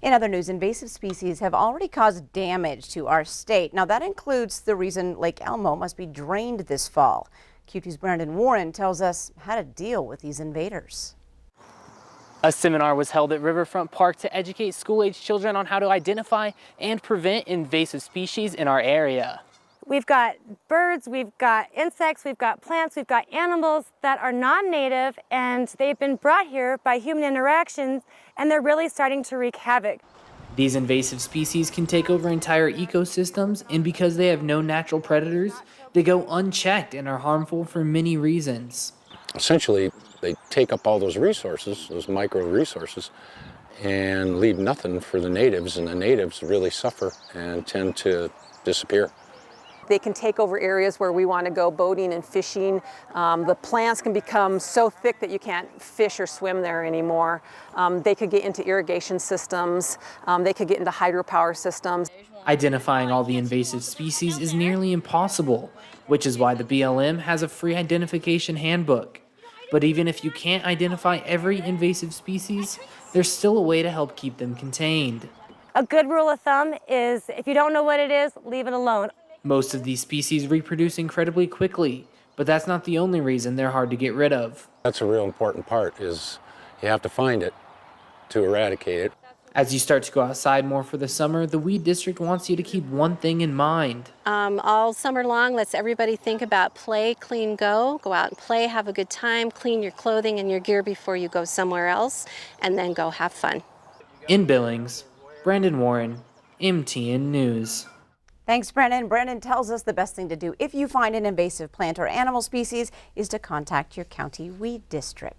In other news, invasive species have already caused damage to our state. Now that includes the reason Lake Elmo must be drained this fall. Q2's Brandon Warren tells us how to deal with these invaders. A seminar was held at Riverfront Park to educate school-age children on how to identify and prevent invasive species in our area. We've got birds, we've got insects, we've got plants, we've got animals that are non-native, and they've been brought here by human interactions, and they're really starting to wreak havoc. These invasive species can take over entire ecosystems, and because they have no natural predators, they go unchecked and are harmful for many reasons. Essentially, they take up all those resources, those micro resources, and leave nothing for the natives, and the natives really suffer and tend to disappear. They can take over areas where we want to go boating and fishing. The plants can become so thick that you can't fish or swim there anymore. They could get into irrigation systems. They could get into hydropower systems. Identifying all the invasive species is nearly impossible, which is why the BLM has a free identification handbook. But even if you can't identify every invasive species, there's still a way to help keep them contained. A good rule of thumb is if you don't know what it is, leave it alone. Most of these species reproduce incredibly quickly, but that's not the only reason they're hard to get rid of. That's a real important part, is you have to find it to eradicate it. As you start to go outside more for the summer, the Weed District wants you to keep one thing in mind. All summer long, let's everybody think about play, clean, go. Go out and play, have a good time, clean your clothing and your gear before you go somewhere else, and then go have fun. In Billings, Brandon Warren, MTN News. Thanks, Brandon. Brandon tells us the best thing to do if you find an invasive plant or animal species is to contact your county weed district.